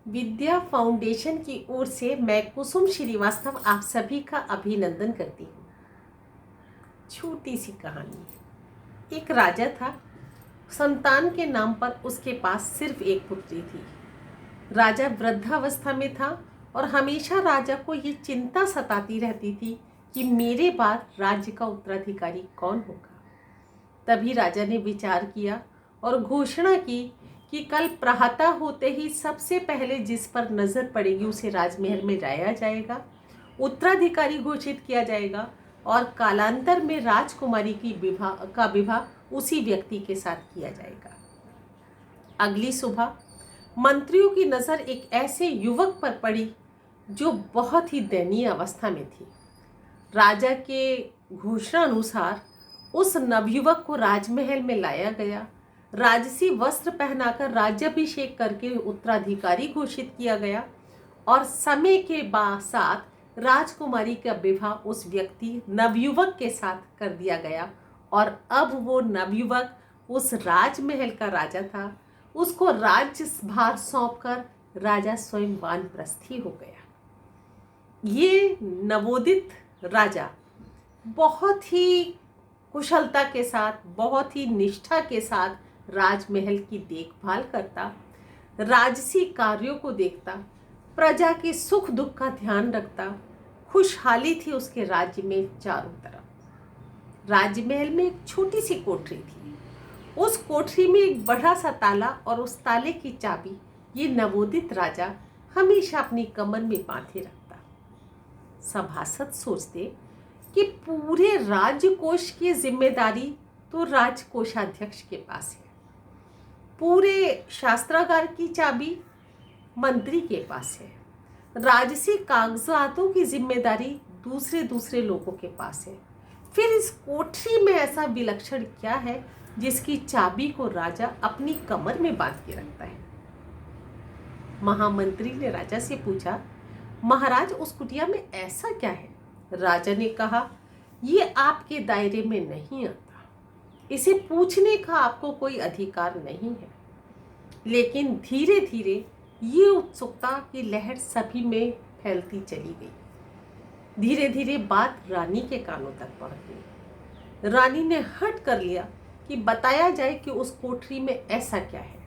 विद्या foundation की ओर से मैं कुसुम श्रीवास्तव आप सभी का अभिनंदन करती हूँ। छोटी सी कहानी। एक राजा था। संतान के नाम पर उसके पास सिर्फ एक पुत्री थी। राजा वृद्धावस्था में था और हमेशा राजा को ये चिंता सताती रहती थी कि मेरे बाद राज्य का उत्तराधिकारी कौन होगा। तभी राजा ने विचार किया और घोषणा की कि कल प्रातः होते ही सबसे पहले जिस पर नजर पड़ेगी उसे राजमहल में लाया जाएगा, उत्तराधिकारी घोषित किया जाएगा और कालांतर में राजकुमारी की विवाह उसी व्यक्ति के साथ किया जाएगा। अगली सुबह मंत्रियों की नजर एक ऐसे युवक पर पड़ी जो बहुत ही दयनीय अवस्था में थी। राजा के घोषणा अनुसार उस नवयुवक को राजमहल में लाया गया। राजसी वस्त्र पहनाकर राज्याभिषेक करके उत्तराधिकारी घोषित किया गया और समय के साथ राजकुमारी का विवाह उस व्यक्ति नवयुवक के साथ कर दिया गया। और अब वो नवयुवक उस राजमहल का राजा था। उसको राज्यभार सौंपकर राजा स्वयं वानप्रस्थी हो गया। ये नवोदित राजा बहुत ही कुशलता के साथ, बहुत ही निष्ठा के साथ राजमहल की देखभाल करता, राजसी कार्यों को देखता, प्रजा के सुख दुख का ध्यान रखता। खुशहाली थी उसके राज्य में चारों तरफ। राजमहल में एक छोटी सी कोठरी थी। उस कोठरी में एक बड़ा सा ताला और उस ताले की चाबी ये नवोदित राजा हमेशा अपनी कमर में बांधे रखता। सभासद सोचते कि पूरे राजकोष की जिम्मेदारी तो राजकोषाध्यक्ष के पास है, पूरे शास्त्रागार की चाबी मंत्री के पास है, राजसी कागजातों की जिम्मेदारी दूसरे लोगों के पास है। फिर इस कोठरी में ऐसा विलक्षण क्या है जिसकी चाबी को राजा अपनी कमर में बांध के रखता है? महामंत्री ने राजा से पूछा, महाराज उस कुटिया में ऐसा क्या है? राजा ने कहा, ये आपके दायरे में नहीं आता, इसे पूछने का आपको कोई अधिकार नहीं है। लेकिन धीरे धीरे ये उत्सुकता की लहर सभी में फैलती चली गई। धीरे धीरे बात रानी के कानों तक पहुंच गई। रानी ने हट कर लिया कि बताया जाए कि उस कोठरी में ऐसा क्या है।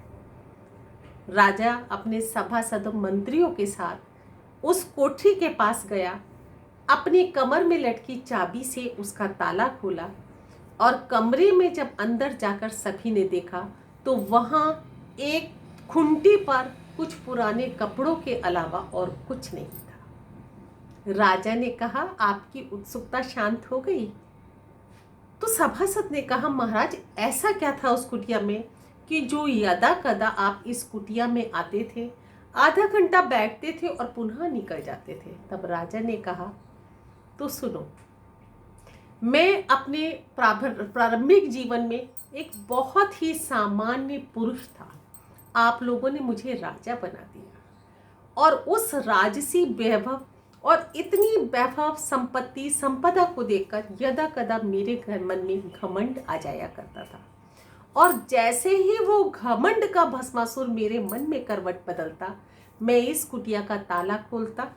राजा अपने सभासद मंत्रियों के साथ उस कोठरी के पास गया, अपनी कमर में लटकी चाबी से उसका ताला खोला और कमरे में जब अंदर जाकर सभी ने देखा तो वहां एक खुंटी पर कुछ पुराने कपड़ों के अलावा और कुछ नहीं था। राजा ने कहा, आपकी उत्सुकता शांत हो गई? तो सभासद ने कहा, महाराज ऐसा क्या था उस कुटिया में कि जो यदा कदा आप इस कुटिया में आते थे, आधा घंटा बैठते थे और पुनः निकल जाते थे? तब राजा ने कहा, तो सुनो, मैं अपने प्रारंभिक जीवन में एक बहुत ही सामान्य पुरुष था। आप लोगों ने मुझे राजा बना दिया और उस राजसी वैभव और इतनी वैभव संपदा को देखकर यदा कदा मेरे मन में घमंड आ जाया करता था। और जैसे ही वो घमंड का भस्मासुर मेरे मन में करवट बदलता, मैं इस कुटिया का ताला खोलता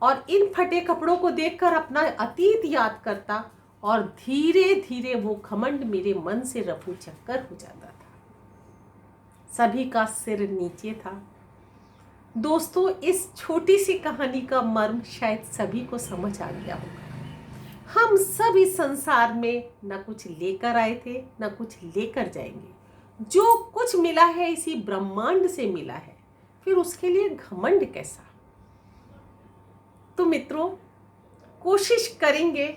और इन फटे कपड़ों को देखकर अपना अतीत याद करता और धीरे धीरे वो घमंड मेरे मन से रफू चक्कर हो जाता था। सभी का सिर नीचे था। दोस्तों, इस छोटी सी कहानी का मर्म शायद सभी को समझ आ गया होगा। हम सब इस संसार में न कुछ लेकर आए थे न कुछ लेकर जाएंगे। जो कुछ मिला है इसी ब्रह्मांड से मिला है, फिर उसके लिए घमंड कैसा? तो मित्रों, कोशिश करेंगे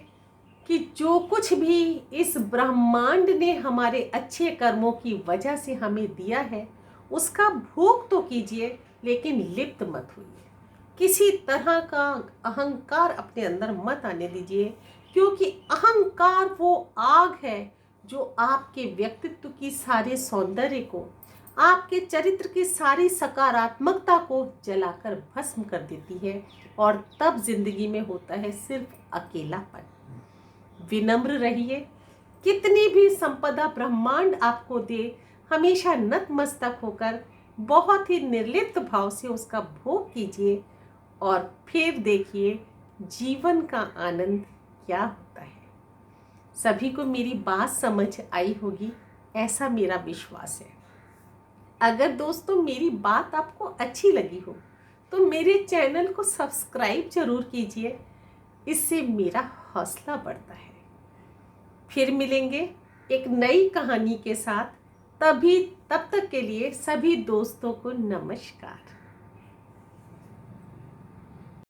कि जो कुछ भी इस ब्रह्मांड ने हमारे अच्छे कर्मों की वजह से हमें दिया है उसका भोग तो कीजिए, लेकिन लिप्त मत होइए। किसी तरह का अहंकार अपने अंदर मत आने दीजिए, क्योंकि अहंकार वो आग है जो आपके व्यक्तित्व की सारे सौंदर्य को, आपके चरित्र की सारी सकारात्मकता को जलाकर भस्म कर देती है और तब जिंदगी में होता है सिर्फ अकेलापन। विनम्र रहिए। कितनी भी संपदा ब्रह्मांड आपको दे, हमेशा नतमस्तक होकर बहुत ही निर्लिप्त भाव से उसका भोग कीजिए और फिर देखिए जीवन का आनंद क्या होता है। सभी को मेरी बात समझ आई होगी, ऐसा मेरा विश्वास है। अगर दोस्तों मेरी बात आपको अच्छी लगी हो तो मेरे चैनल को सब्सक्राइब जरूर कीजिए, इससे मेरा हौसला बढ़ता है। फिर मिलेंगे एक नई कहानी के साथ। तब तक के लिए सभी दोस्तों को नमस्कार।